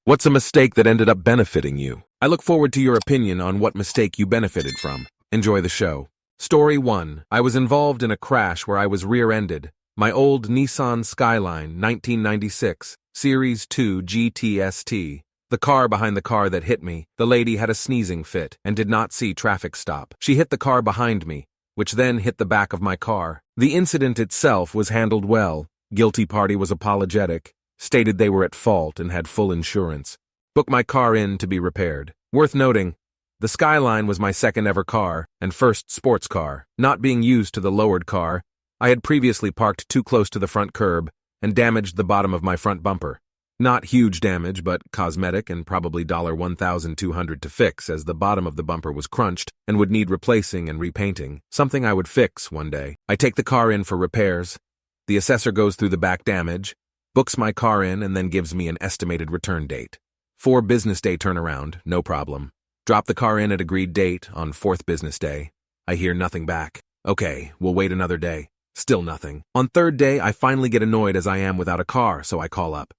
What's a mistake that ended up benefiting you? I look forward to your opinion on what mistake you benefited from. Enjoy the show. Story 1. I was involved in a crash where I was rear-ended. My old Nissan Skyline 1996, Series 2 GTST. The car behind the car that hit me, the lady had a sneezing fit and did not see traffic stop. She hit the car behind me, which then hit the back of my car. The incident itself was handled well. Guilty party was apologetic, stated they were at fault and had full insurance. Booked my car in to be repaired. Worth noting, the Skyline was my second ever car and first sports car. Not being used to the lowered car, I had previously parked too close to the front curb and damaged the bottom of my front bumper. Not huge damage, but cosmetic and probably $1,200 to fix, as the bottom of the bumper was crunched and would need replacing and repainting, something I would fix one day. I take the car in for repairs. The assessor goes through the back damage, books my car in, and then gives me an estimated return date. 4 business day turnaround, no problem. Drop the car in at agreed date on 4th business day. I hear nothing back. Okay, we'll wait another day. Still nothing. On 3rd day, I finally get annoyed as I am without a car, so I call up.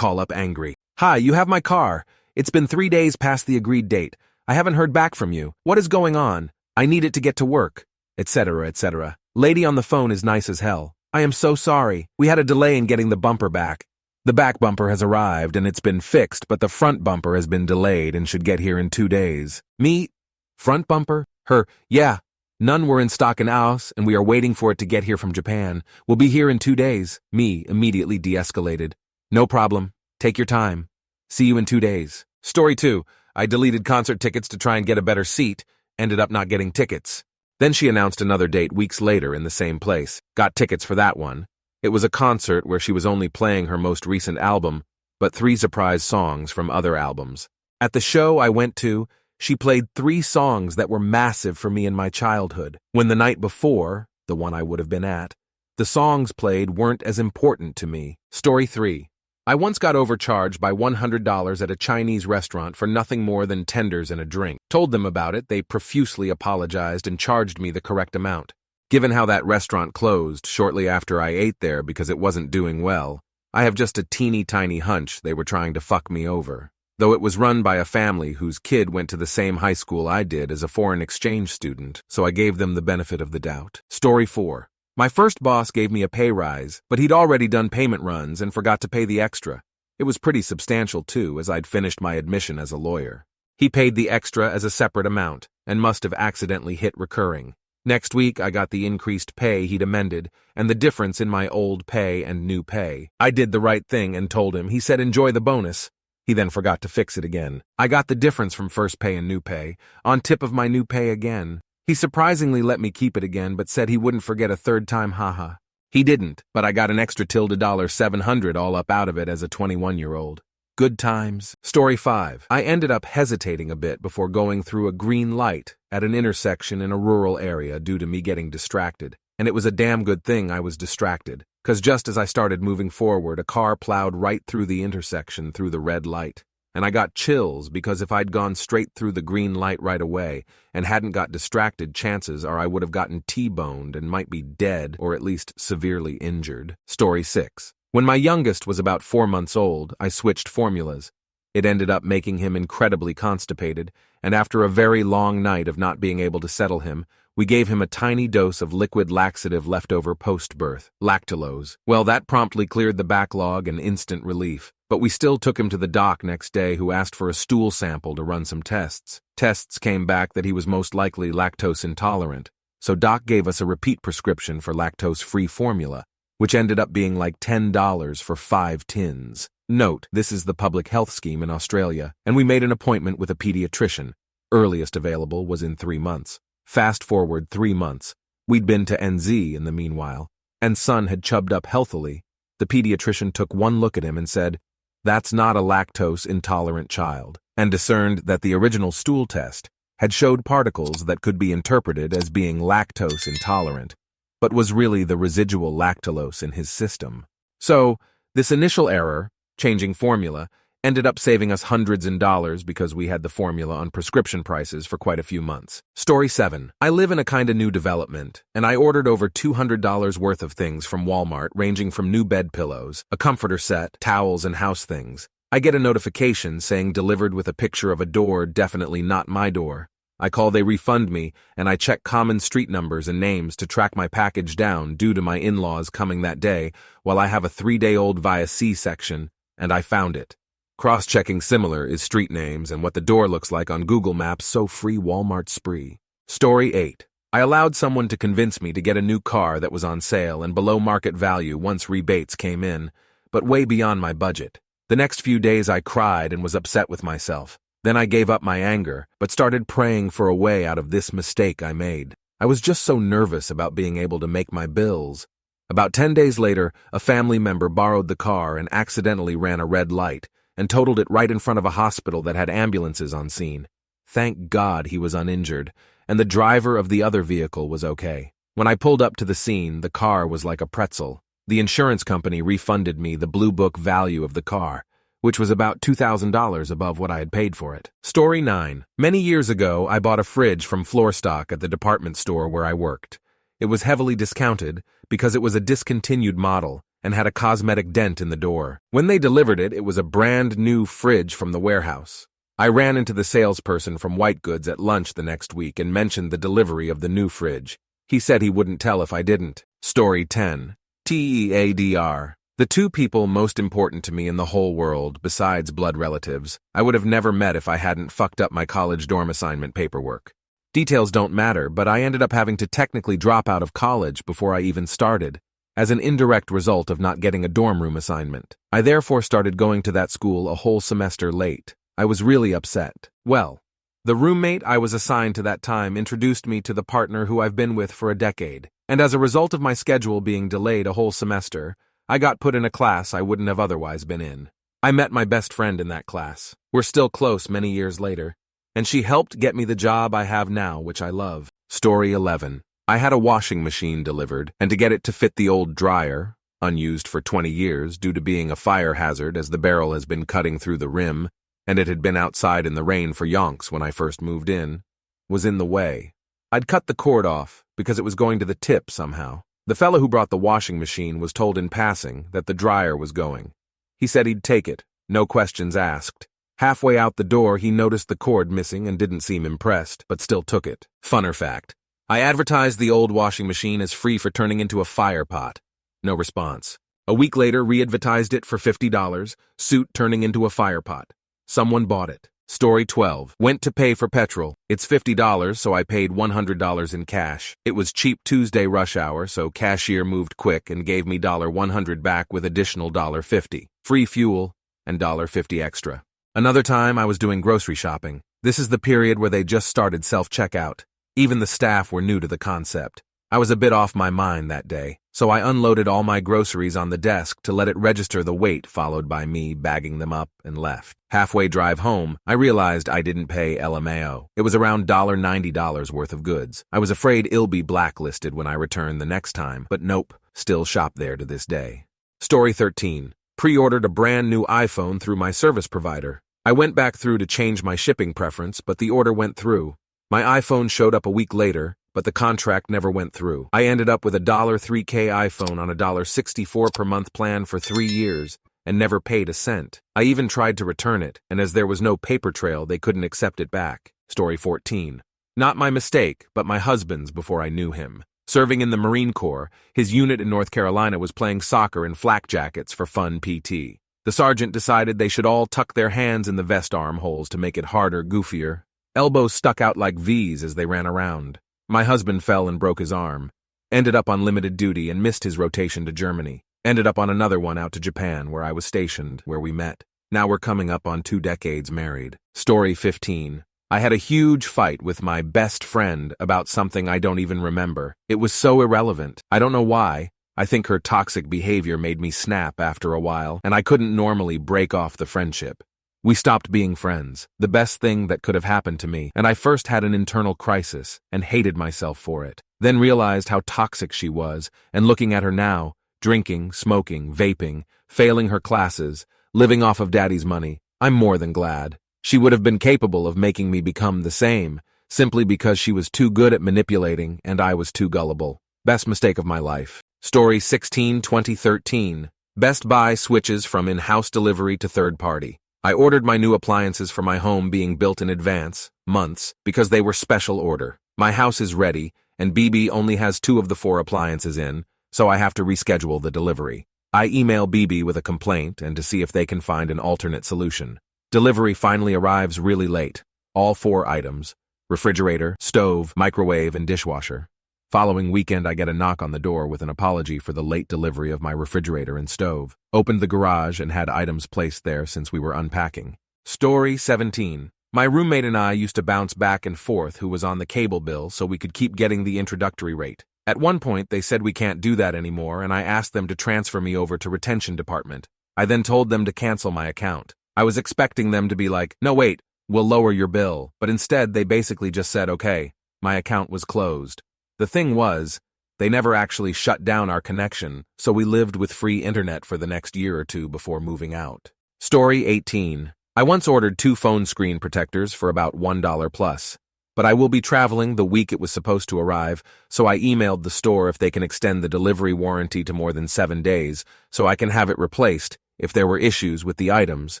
Angry. Hi, you have my car. It's been 3 days past the agreed date. I haven't heard back from you. What is going on? I need it to get to work, etc., etc. Lady on the phone is nice as hell. I am so sorry. We had a delay in getting the bumper back. The back bumper has arrived and it's been fixed, but the front bumper has been delayed and should get here in 2 days. Me? Front bumper? Her? Yeah. None were in stock in house, and we are waiting for it to get here from Japan. We'll be here in 2 days. Me immediately de-escalated. No problem. Take your time. See you in 2 days. Story 2. I deleted concert tickets to try and get a better seat. Ended up not getting tickets. Then she announced another date weeks later in the same place. Got tickets for that one. It was a concert where she was only playing her most recent album, but 3 surprise songs from other albums. At the show I went to, she played 3 songs that were massive for me in my childhood, when the night before, the one I would have been at, the songs played weren't as important to me. Story 3. I once got overcharged by $100 at a Chinese restaurant for nothing more than tenders and a drink. Told them about it, they profusely apologized and charged me the correct amount. Given how that restaurant closed shortly after I ate there because it wasn't doing well, I have just a teeny tiny hunch they were trying to fuck me over. Though it was run by a family whose kid went to the same high school I did as a foreign exchange student, so I gave them the benefit of the doubt. Story 4. My first boss gave me a pay rise, but he'd already done payment runs and forgot to pay the extra. It was pretty substantial too, as I'd finished my admission as a lawyer. He paid the extra as a separate amount, and must have accidentally hit recurring. Next week, I got the increased pay he'd amended, and the difference in my old pay and new pay. I did the right thing and told him. He said enjoy the bonus. He then forgot to fix it again. I got the difference from first pay and new pay, on tip of my new pay again. He surprisingly let me keep it again, but said he wouldn't forget a 3rd time, haha. He didn't, but I got an extra $700 all up out of it as a 21-year-old. Good times. Story 5. I ended up hesitating a bit before going through a green light at an intersection in a rural area due to me getting distracted. And it was a damn good thing I was distracted, because just as I started moving forward, a car plowed right through the intersection through the red light. And I got chills because if I'd gone straight through the green light right away and hadn't got distracted, chances are I would have gotten T-boned and might be dead or at least severely injured. Story 6. When my youngest was about 4 months old, I switched formulas. It ended up making him incredibly constipated, and after a very long night of not being able to settle him, we gave him a tiny dose of liquid laxative leftover post-birth, lactulose. Well, that promptly cleared the backlog and instant relief. But we still took him to the doc next day, who asked for a stool sample to run some tests. Tests came back that he was most likely lactose intolerant, so doc gave us a repeat prescription for lactose-free formula, which ended up being like $10 for 5 tins. Note, this is the public health scheme in Australia, and we made an appointment with a pediatrician. Earliest available was in 3 months. Fast forward 3 months. We'd been to NZ in the meanwhile, and son had chubbed up healthily. The pediatrician took one look at him and said, "That's not a lactose-intolerant child," and discerned that the original stool test had showed particles that could be interpreted as being lactose intolerant, but was really the residual lactulose in his system. So, this initial error, changing formula, ended up saving us hundreds in dollars because we had the formula on prescription prices for quite a few months. Story 7. I live in a kinda new development, and I ordered over $200 worth of things from Walmart, ranging from new bed pillows, a comforter set, towels, and house things. I get a notification saying delivered with a picture of a door, definitely not my door. I call, they refund me, and I check common street numbers and names to track my package down due to my in-laws coming that day while I have a 3-day-old via C-section, and I found it. Cross-checking similar is street names and what the door looks like on Google Maps, so free Walmart spree. Story 8. I allowed someone to convince me to get a new car that was on sale and below market value once rebates came in, but way beyond my budget. The next few days I cried and was upset with myself. Then I gave up my anger, but started praying for a way out of this mistake I made. I was just so nervous about being able to make my bills. About 10 days later, a family member borrowed the car and accidentally ran a red light and totaled it right in front of a hospital that had ambulances on scene. Thank God he was uninjured, and the driver of the other vehicle was okay. When I pulled up to the scene, the car was like a pretzel. The insurance company refunded me the Blue Book value of the car, which was about $2,000 above what I had paid for it. Story 9. Many years ago, I bought a fridge from floor stock at the department store where I worked. It was heavily discounted because it was a discontinued model and had a cosmetic dent in the door. When they delivered it, it was a brand new fridge from the warehouse. I ran into the salesperson from White Goods at lunch the next week and mentioned the delivery of the new fridge. He said he wouldn't tell if I didn't. Story 10. TEADR. The two people most important to me in the whole world, besides blood relatives, I would have never met if I hadn't fucked up my college dorm assignment paperwork. Details don't matter, but I ended up having to technically drop out of college before I even started, as an indirect result of not getting a dorm room assignment. I therefore started going to that school a whole semester late. I was really upset. Well, the roommate I was assigned to that time introduced me to the partner who I've been with for a decade, and as a result of my schedule being delayed a whole semester, I got put in a class I wouldn't have otherwise been in. I met my best friend in that class. We're still close many years later, and she helped get me the job I have now, which I love. Story 11. I had a washing machine delivered, and to get it to fit the old dryer, unused for 20 years due to being a fire hazard as the barrel has been cutting through the rim, and it had been outside in the rain for yonks when I first moved in, was in the way. I'd cut the cord off because it was going to the tip somehow. The fellow who brought the washing machine was told in passing that the dryer was going. He said he'd take it, no questions asked. Halfway out the door, he noticed the cord missing and didn't seem impressed, but still took it. Funner fact. I advertised the old washing machine as free for turning into a fire pot. No response. A week later, re-advertised it for $50, suit turning into a fire pot. Someone bought it. Story 12. Went to pay for petrol. It's $50, so I paid $100 in cash. It was cheap Tuesday rush hour, so cashier moved quick and gave me $100 back with additional $50. Free fuel and $50 extra. Another time I was doing grocery shopping. This is the period where they just started self-checkout. Even the staff were new to the concept. I was a bit off my mind that day, so I unloaded all my groceries on the desk to let it register the weight, followed by me bagging them up and left. Halfway drive home, I realized I didn't pay LMAO. It was around $90 worth of goods. I was afraid it'll be blacklisted when I return the next time, but nope, still shop there to this day. Story 13. Pre-ordered a brand new iPhone through my service provider. I went back through to change my shipping preference, but the order went through. My iPhone showed up a week later, but the contract never went through. I ended up with a $3K iPhone on a $64 per month plan for 3 years and never paid a cent. I even tried to return it, and as there was no paper trail, they couldn't accept it back. Story 14. Not my mistake, but my husband's before I knew him. Serving in the Marine Corps, his unit in North Carolina was playing soccer in flak jackets for fun PT. The sergeant decided they should all tuck their hands in the vest armholes to make it harder, goofier. Elbows stuck out like V's as they ran around. My husband fell and broke his arm. Ended up on limited duty and missed his rotation to Germany. Ended up on another one out to Japan, where I was stationed, where we met. Now we're coming up on 2 decades married. Story 15. I had a huge fight with my best friend about something I don't even remember. It was so irrelevant. I don't know why. I think her toxic behavior made me snap after a while, and I couldn't normally break off the friendship. We stopped being friends, the best thing that could have happened to me, and I first had an internal crisis and hated myself for it. Then realized how toxic she was, and looking at her now, drinking, smoking, vaping, failing her classes, living off of daddy's money, I'm more than glad. She would have been capable of making me become the same, simply because she was too good at manipulating and I was too gullible. Best mistake of my life. Story 16, 2013. Best Buy switches from in-house delivery to third party. I ordered my new appliances for my home being built in advance, months, because they were special order. My house is ready, and BB only has 2 of the 4 appliances in, so I have to reschedule the delivery. I email BB with a complaint and to see if they can find an alternate solution. Delivery finally arrives really late. All 4 items: refrigerator, stove, microwave, and dishwasher. Following weekend, I get a knock on the door with an apology for the late delivery of my refrigerator and stove. Opened the garage and had items placed there since we were unpacking. Story 17. My roommate and I used to bounce back and forth who was on the cable bill so we could keep getting the introductory rate. At one point, they said we can't do that anymore, and I asked them to transfer me over to retention department. I then told them to cancel my account. I was expecting them to be like, "No, wait, we'll lower your bill," but instead they basically just said, "Okay." My account was closed. The thing was, they never actually shut down our connection, so we lived with free internet for the next year or 2 before moving out. Story 18. I once ordered 2 phone screen protectors for about $1 plus, but I will be traveling the week it was supposed to arrive, so I emailed the store if they can extend the delivery warranty to more than 7 days so I can have it replaced if there were issues with the items.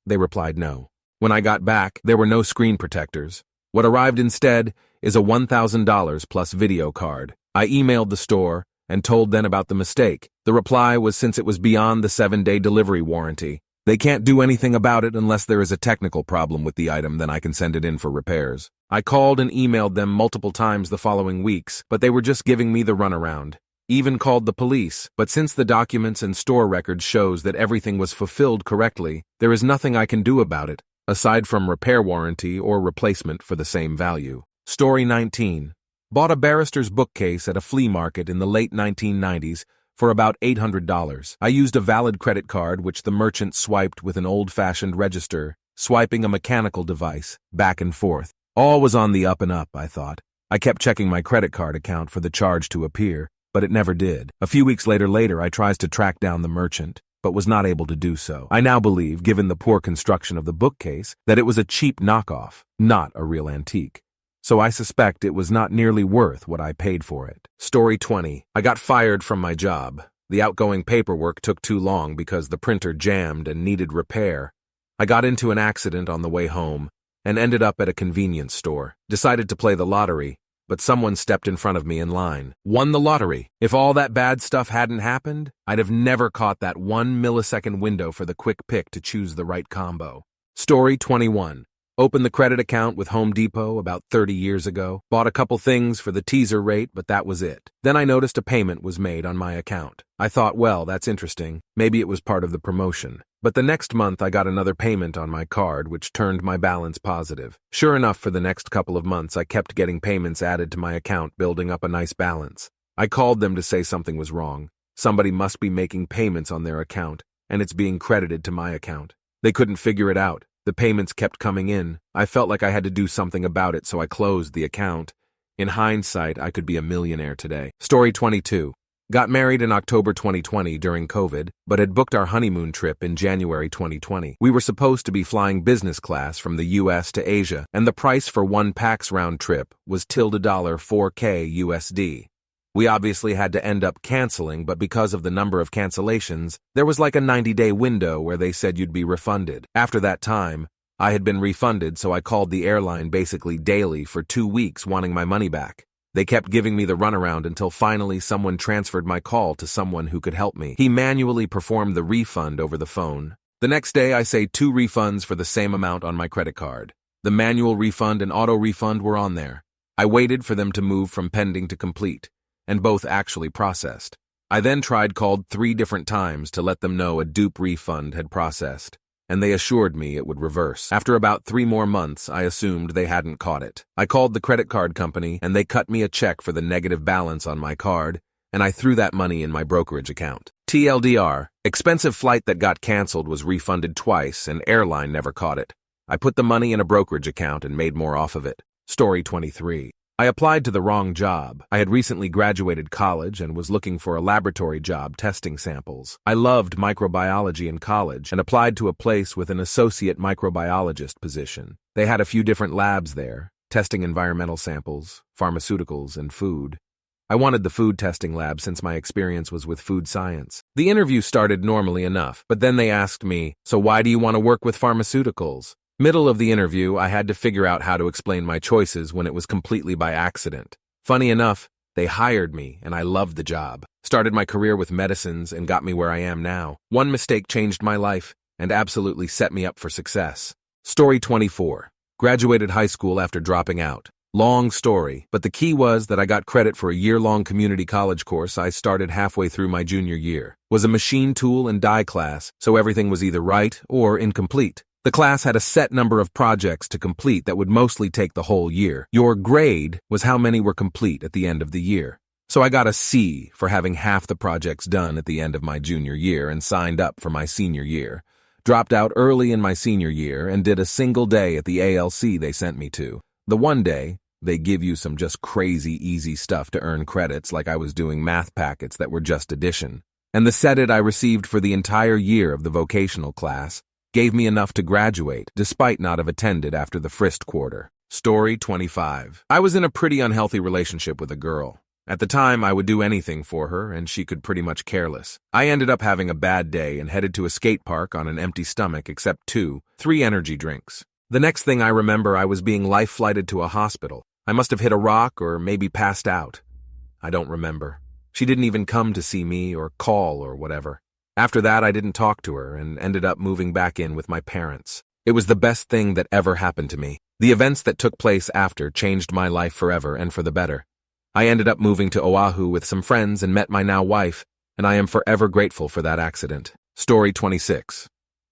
They replied no. When I got back, there were no screen protectors. What arrived instead is a $1,000 plus video card. I emailed the store and told them about the mistake. The reply was since it was beyond the 7-day delivery warranty, they can't do anything about it unless there is a technical problem with the item, then I can send it in for repairs. I called and emailed them multiple times the following weeks, but they were just giving me the runaround. Even called the police, but since the documents and store records shows that everything was fulfilled correctly, there is nothing I can do about it, aside from repair warranty or replacement for the same value. Story 19. Bought a barrister's bookcase at a flea market in the late 1990s for about $800. I used a valid credit card which the merchant swiped with an old-fashioned register, swiping a mechanical device, back and forth. All was on the up and up, I thought. I kept checking my credit card account for the charge to appear, but it never did. A few weeks later I tries to track down the merchant, but was not able to do so. I now believe, given the poor construction of the bookcase, that it was a cheap knockoff, not a real antique. So I suspect it was not nearly worth what I paid for it. Story 20. I got fired from my job. The outgoing paperwork took too long because the printer jammed and needed repair. I got into an accident on the way home and ended up at a convenience store. Decided to play the lottery, but someone stepped in front of me in line. Won the lottery. If all that bad stuff hadn't happened, I'd have never caught that 1 millisecond window for the quick pick to choose the right combo. Story 21. Opened the credit account with Home Depot about 30 years ago. Bought a couple things for the teaser rate, but that was it. Then I noticed a payment was made on my account. I thought, well, that's interesting. Maybe it was part of the promotion. But the next month I got another payment on my card, which turned my balance positive. Sure enough, for the next couple of months I kept getting payments added to my account, building up a nice balance. I called them to say something was wrong. Somebody must be making payments on their account, and it's being credited to my account. They couldn't figure it out. The payments kept coming in. I felt like I had to do something about it, so I closed the account. In hindsight, I could be a millionaire today. Story 22. Got married in October 2020 during COVID, but had booked our honeymoon trip in January 2020. We were supposed to be flying business class from the US to Asia, and the price for one PAX round trip was $4K USD. We obviously had to end up canceling, but because of the number of cancellations, there was like a 90-day window where they said you'd be refunded. After that time, I had been refunded, so I called the airline basically daily for 2 weeks wanting my money back. They kept giving me the runaround until finally someone transferred my call to someone who could help me. He manually performed the refund over the phone. The next day, I saved 2 refunds for the same amount on my credit card. The manual refund and auto refund were on there. I waited for them to move from pending to complete, and both actually processed. I then called 3 different times to let them know a dupe refund had processed, and they assured me it would reverse. After about 3 more months, I assumed they hadn't caught it. I called the credit card company, and they cut me a check for the negative balance on my card, and I threw that money in my brokerage account. TLDR, expensive flight that got canceled was refunded twice, and airline never caught it. I put the money in a brokerage account and made more off of it. Story 23. I applied to the wrong job. I had recently graduated college and was looking for a laboratory job testing samples. I loved microbiology in college and applied to a place with an associate microbiologist position. They had a few different labs there, testing environmental samples, pharmaceuticals, and food. I wanted the food testing lab since my experience was with food science. The interview started normally enough, but then they asked me, "So why do you want to work with pharmaceuticals?" Middle of the interview, I had to figure out how to explain my choices when it was completely by accident. Funny enough, they hired me and I loved the job. Started my career with medicines and got me where I am now. One mistake changed my life and absolutely set me up for success. Story 24. Graduated high school after dropping out. Long story, but the key was that I got credit for a year-long community college course I started halfway through my junior year. Was a machine tool and die class, so everything was either right or incomplete. The class had a set number of projects to complete that would mostly take the whole year. Your grade was how many were complete at the end of the year. So I got a C for having half the projects done at the end of my junior year and signed up for my senior year. Dropped out early in my senior year and did a single day at the ALC they sent me to. The one day, they give you some just crazy easy stuff to earn credits like I was doing math packets that were just addition. And the credit I received for the entire year of the vocational class gave me enough to graduate, despite not have attended after the first quarter. Story 25. I was in a pretty unhealthy relationship with a girl. At the time, I would do anything for her, and she could pretty much care less. I ended up having a bad day and headed to a skate park on an empty stomach except 3 energy drinks. The next thing I remember, I was being life-flighted to a hospital. I must have hit a rock or maybe passed out. I don't remember. She didn't even come to see me or call or whatever. After that, I didn't talk to her and ended up moving back in with my parents. It was the best thing that ever happened to me. The events that took place after changed my life forever and for the better. I ended up moving to Oahu with some friends and met my now wife, and I am forever grateful for that accident. Story 26.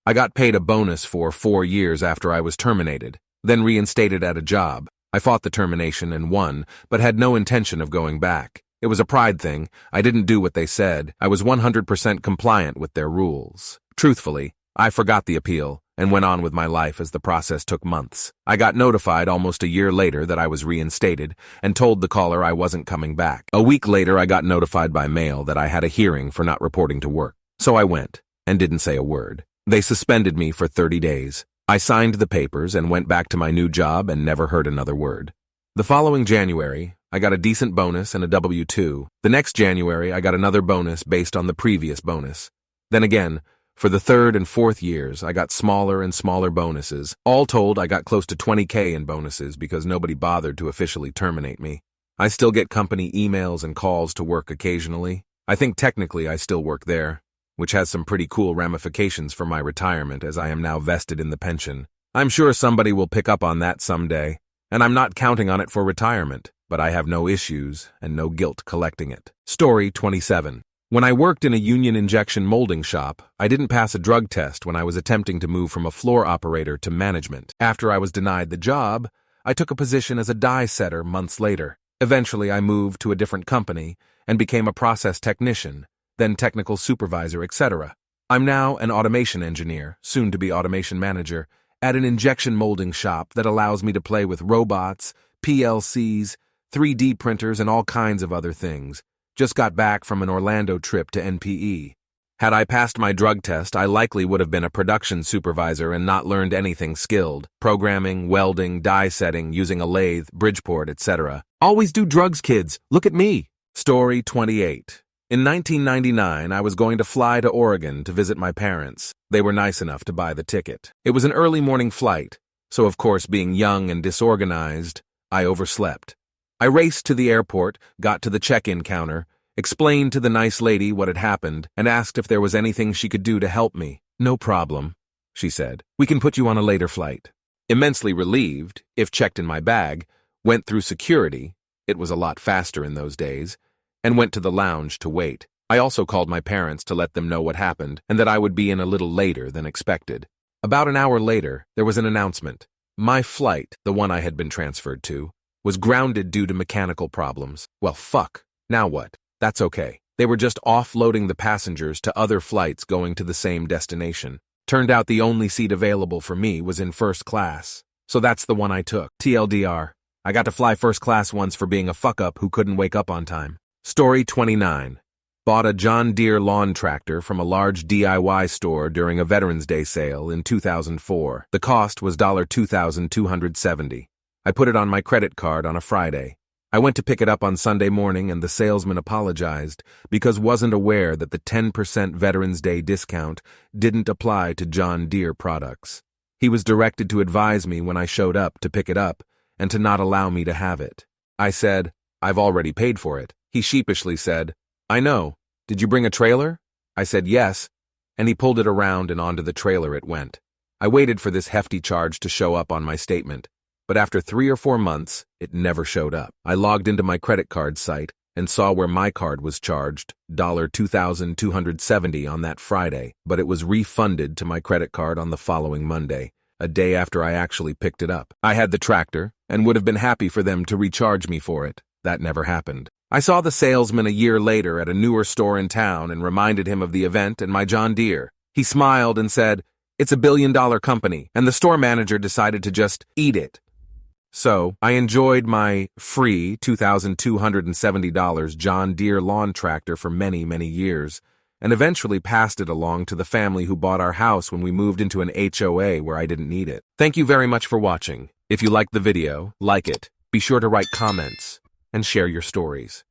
I got paid a bonus for 4 years after I was terminated, then reinstated at a job. I fought the termination and won, but had no intention of going back. It was a pride thing. I didn't do what they said. I was 100% compliant with their rules. Truthfully, I forgot the appeal and went on with my life as the process took months. I got notified almost a year later that I was reinstated and told the caller I wasn't coming back. A week later, I got notified by mail that I had a hearing for not reporting to work. So I went and didn't say a word. They suspended me for 30 days. I signed the papers and went back to my new job and never heard another word. The following January, I got a decent bonus and a W-2. The next January, I got another bonus based on the previous bonus. Then again, for the 3rd and 4th years, I got smaller and smaller bonuses. All told, I got close to $20K in bonuses because nobody bothered to officially terminate me. I still get company emails and calls to work occasionally. I think technically I still work there, which has some pretty cool ramifications for my retirement as I am now vested in the pension. I'm sure somebody will pick up on that someday, and I'm not counting on it for retirement, but I have no issues and no guilt collecting it. Story 27. When I worked in a union injection molding shop, I didn't pass a drug test when I was attempting to move from a floor operator to management. After I was denied the job, I took a position as a die setter months later. Eventually, I moved to a different company and became a process technician, then technical supervisor, etc. I'm now an automation engineer, soon to be automation manager, at an injection molding shop that allows me to play with robots, PLCs, 3D printers, and all kinds of other things. Just got back from an Orlando trip to NPE. Had I passed my drug test, I likely would have been a production supervisor and not learned anything skilled. Programming, welding, die setting, using a lathe, Bridgeport, etc. Always do drugs, kids. Look at me. Story 28. In 1999, I was going to fly to Oregon to visit my parents. They were nice enough to buy the ticket. It was an early morning flight, so of course, being young and disorganized, I overslept. I raced to the airport, got to the check-in counter, explained to the nice lady what had happened, and asked if there was anything she could do to help me. "No problem," she said. "We can put you on a later flight." Immensely relieved, if checked in my bag, went through security, it was a lot faster in those days, and went to the lounge to wait. I also called my parents to let them know what happened and that I would be in a little later than expected. About an hour later, there was an announcement. My flight, the one I had been transferred to, was grounded due to mechanical problems. Well, fuck. Now what? That's okay. They were just offloading the passengers to other flights going to the same destination. Turned out the only seat available for me was in first class. So that's the one I took. TLDR. I got to fly first class once for being a fuck-up who couldn't wake up on time. Story 29. Bought a John Deere lawn tractor from a large DIY store during a Veterans Day sale in 2004. The cost was $2,270. I put it on my credit card on a Friday. I went to pick it up on Sunday morning and the salesman apologized because wasn't aware that the 10% Veterans Day discount didn't apply to John Deere products. He was directed to advise me when I showed up to pick it up and to not allow me to have it. I said, "I've already paid for it." He sheepishly said, "I know. Did you bring a trailer?" I said yes, and he pulled it around and onto the trailer it went. I waited for this hefty charge to show up on my statement, but after 3 or 4 months, it never showed up. I logged into my credit card site and saw where my card was charged $2,270 on that Friday, but it was refunded to my credit card on the following Monday, a day after I actually picked it up. I had the tractor and would have been happy for them to recharge me for it. That never happened. I saw the salesman a year later at a newer store in town and reminded him of the event and my John Deere. He smiled and said, "It's a billion-dollar company," and the store manager decided to just eat it. So, I enjoyed my free $2,270 John Deere lawn tractor for many, many years, and eventually passed it along to the family who bought our house when we moved into an HOA where I didn't need it. Thank you very much for watching. If you liked the video, like it. Be sure to write comments and share your stories.